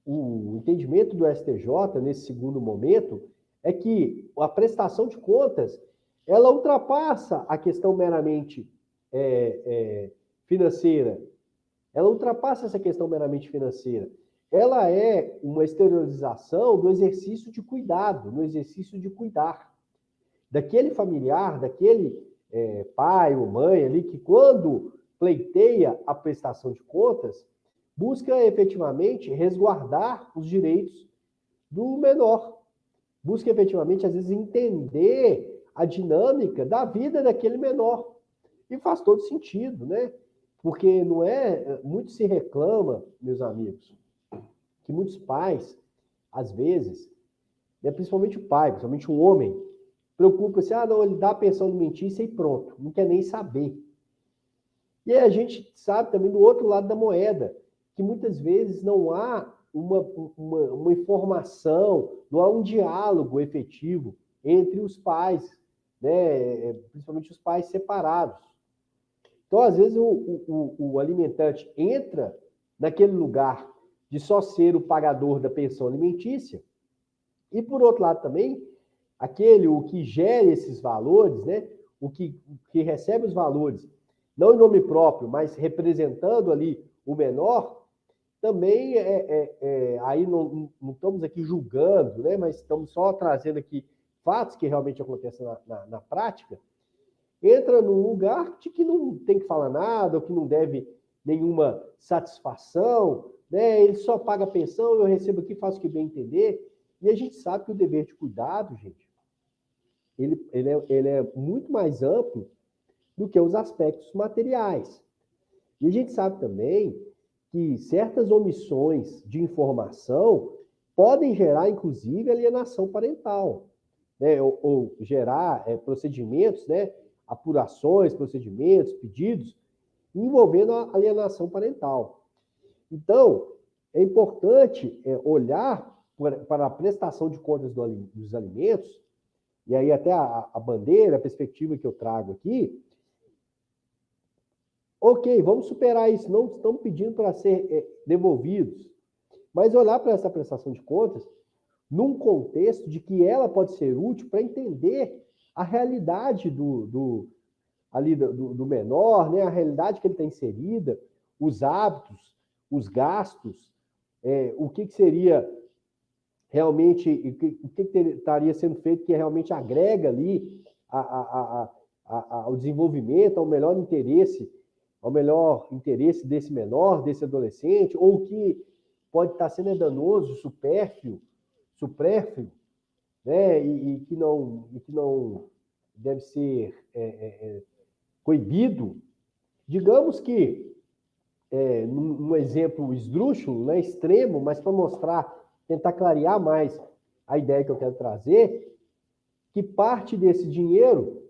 o entendimento do STJ, nesse segundo momento, é que a prestação de contas, ela ultrapassa a questão meramente financeira. Ela ultrapassa essa questão meramente financeira. Ela é uma exteriorização do exercício de cuidado, no exercício de cuidar. Daquele familiar, daquele pai ou mãe ali, que quando pleiteia a prestação de contas, busca efetivamente resguardar os direitos do menor. Busca efetivamente, às vezes, entender a dinâmica da vida daquele menor. E faz todo sentido, né? Porque não é... Muito se reclama, meus amigos, que muitos pais, às vezes, principalmente o pai, principalmente um homem, preocupa-se, não, ele dá a pensão alimentícia e pronto, não quer nem saber. E aí a gente sabe também do outro lado da moeda, que muitas vezes não há uma informação, não há um diálogo efetivo entre os pais, né? Principalmente os pais separados. Então, às vezes, o alimentante entra naquele lugar de só ser o pagador da pensão alimentícia, e, por outro lado, também, o que gera esses valores, né? o que recebe os valores, não em nome próprio, mas representando ali o menor, também aí não estamos aqui julgando, né? Mas estamos só trazendo aqui fatos que realmente acontecem na prática, entra num lugar de que não tem que falar nada, ou que não deve nenhuma satisfação, né? Ele só paga a pensão, eu recebo aqui, faço o que bem entender. E a gente sabe que o dever de cuidado, gente, ele é muito mais amplo do que os aspectos materiais. E a gente sabe também que certas omissões de informação podem gerar, inclusive, alienação parental, né? Ou gerar procedimentos, né? Apurações, procedimentos, pedidos, envolvendo a alienação parental. Então, é importante olhar para a prestação de contas dos alimentos, e aí até a bandeira, a perspectiva que eu trago aqui. Ok, vamos superar isso, não estamos pedindo para ser devolvidos, mas olhar para essa prestação de contas num contexto de que ela pode ser útil para entender a realidade do menor, né? A realidade que ele está inserida, os hábitos, os gastos, o que seria realmente, o que estaria sendo feito que realmente agrega ali ao desenvolvimento, ao melhor interesse desse menor, desse adolescente, ou que pode estar sendo danoso, supérfluo, né? E que não deve ser coibido. Digamos que, num exemplo esdrúxulo, né, extremo, mas para mostrar, tentar clarear mais a ideia que eu quero trazer, que parte desse dinheiro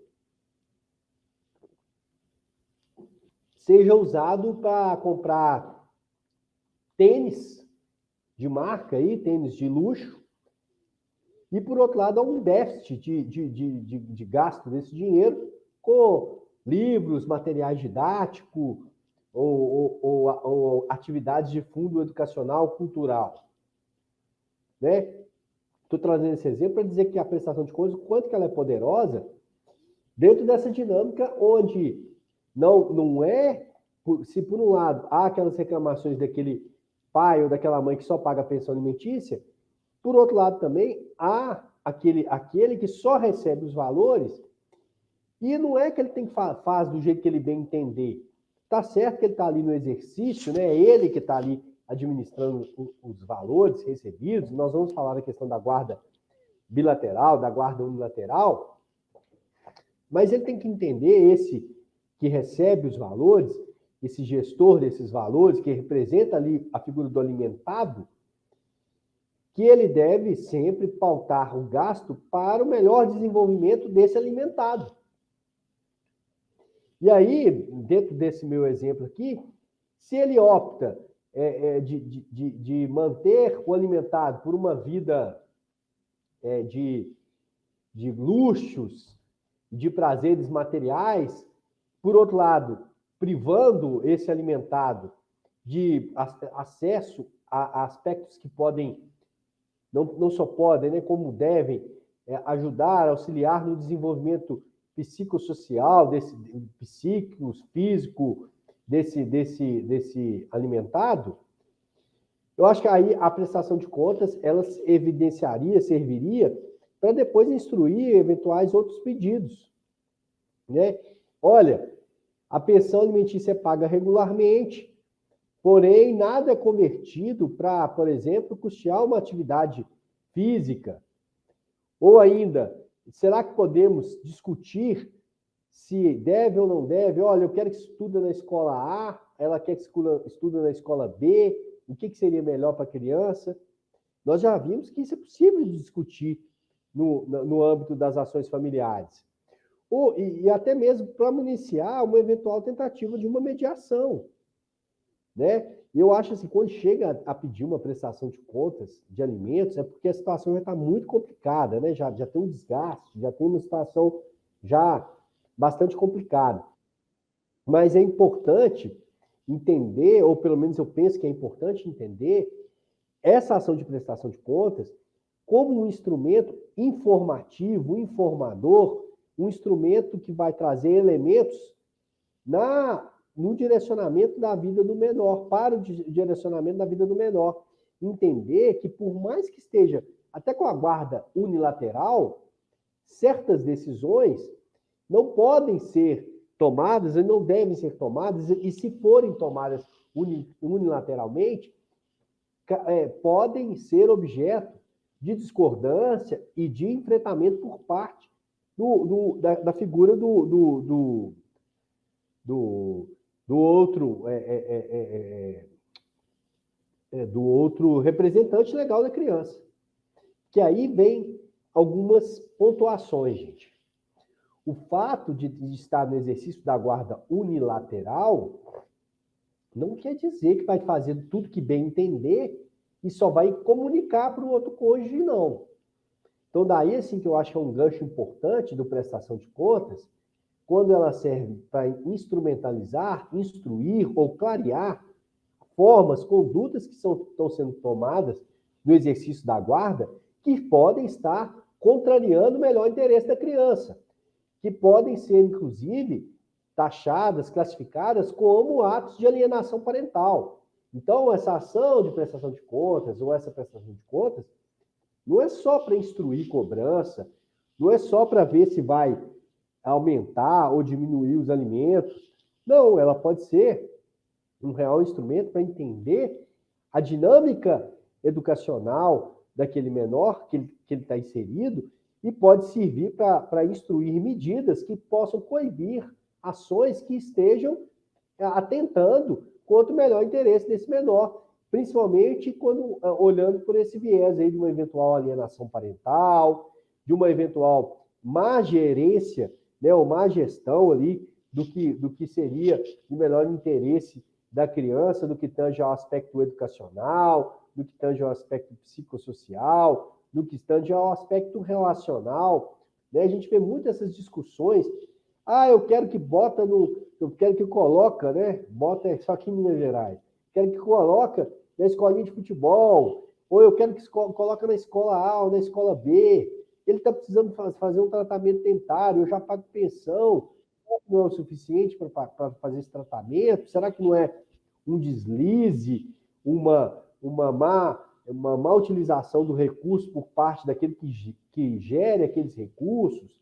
seja usado para comprar tênis de marca, tênis de luxo, e, por outro lado, há um déficit de gasto desse dinheiro com livros, materiais didáticos ou atividades de fundo educacional, cultural. Né? Estou trazendo esse exemplo para dizer que a prestação de contas, o quanto que ela é poderosa, dentro dessa dinâmica onde não é, se por um lado há aquelas reclamações daquele pai ou daquela mãe que só paga a pensão alimentícia, por outro lado também há aquele que só recebe os valores e não é que ele faz do jeito que ele bem entender. Tá certo que ele está ali no exercício, né? É ele que está ali administrando os valores recebidos. Nós vamos falar da questão da guarda bilateral, da guarda unilateral, mas ele tem que entender esse que recebe os valores, esse gestor desses valores, que representa ali a figura do alimentado, que ele deve sempre pautar o gasto para o melhor desenvolvimento desse alimentado. E aí, dentro desse meu exemplo aqui, se ele opta de manter o alimentado por uma vida de luxos, de prazeres materiais, por outro lado, privando esse alimentado de acesso aspectos que podem, não só podem, né, como devem ajudar, auxiliar no desenvolvimento psicossocial, psíquico, físico, desse alimentado, eu acho que aí a prestação de contas, ela serviria para depois instruir eventuais outros pedidos, né? Olha, a pensão alimentícia é paga regularmente, porém nada é convertido para, por exemplo, custear uma atividade física. Ou ainda, será que podemos discutir se deve ou não deve? Olha, eu quero que estude na escola A, ela quer que estude na escola B, o que seria melhor para a criança? Nós já vimos que isso é possível de discutir no âmbito das ações familiares. E até mesmo para municiar uma eventual tentativa de uma mediação, né? Eu acho assim, quando chega a pedir uma prestação de contas de alimentos, é porque a situação já está muito complicada, né? Já tem um desgaste, já tem uma situação já bastante complicada. Mas é importante entender, ou pelo menos eu penso que é importante entender, essa ação de prestação de contas como um instrumento informativo, informador, um instrumento que vai trazer elementos no direcionamento da vida do menor, para o direcionamento da vida do menor. Entender que, por mais que esteja até com a guarda unilateral, certas decisões não podem ser tomadas e não devem ser tomadas, e se forem tomadas unilateralmente, podem ser objeto de discordância e de enfrentamento por parte da figura do outro representante legal da criança. Que aí vem algumas pontuações, gente. O fato de estar no exercício da guarda unilateral não quer dizer que vai fazer tudo que bem entender e só vai comunicar para o outro cônjuge, não. Então, daí, assim, que eu acho que é um gancho importante do prestação de contas, quando ela serve para instrumentalizar, instruir ou clarear formas, condutas que estão sendo tomadas no exercício da guarda, que podem estar contrariando o melhor interesse da criança, que podem ser, inclusive, taxadas, classificadas como atos de alienação parental. Então, essa ação de prestação de contas, ou essa prestação de contas, não é só para instruir cobrança, não é só para ver se vai aumentar ou diminuir os alimentos. Não, ela pode ser um real instrumento para entender a dinâmica educacional daquele menor que ele está inserido e pode servir para instruir medidas que possam coibir ações que estejam atentando contra o melhor interesse desse menor, principalmente quando olhando por esse viés aí de uma eventual alienação parental, de uma eventual má gerência, né, ou má gestão ali do que seria o melhor interesse da criança, do que tange ao aspecto educacional, do que tange ao aspecto psicossocial, do que tange ao aspecto relacional, né? A gente vê muito essas discussões. Eu quero que coloca, né? Bota só aqui em Minas Gerais. Quero que coloca na escolinha de futebol, ou eu quero que coloca na escola A ou na escola B. Ele está precisando fazer um tratamento dentário, eu já pago pensão, não é o suficiente para fazer esse tratamento? Será que não é um deslize, uma má utilização do recurso por parte daquele que gere aqueles recursos?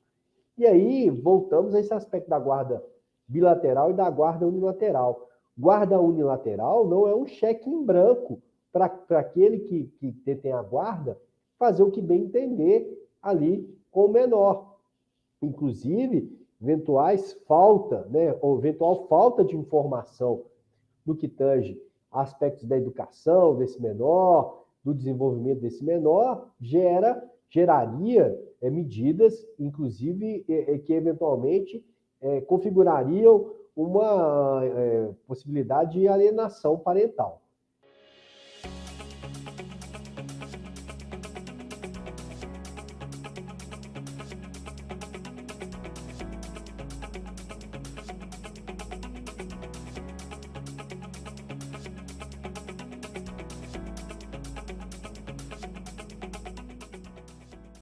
E aí, voltamos a esse aspecto da guarda bilateral e da guarda unilateral. Guarda unilateral não é um cheque em branco para aquele que detém a guarda fazer o que bem entender ali com o menor. Inclusive, eventual falta de informação no que tange aspectos da educação desse menor, do desenvolvimento desse menor, geraria medidas, inclusive, que eventualmente configurariam uma possibilidade de alienação parental.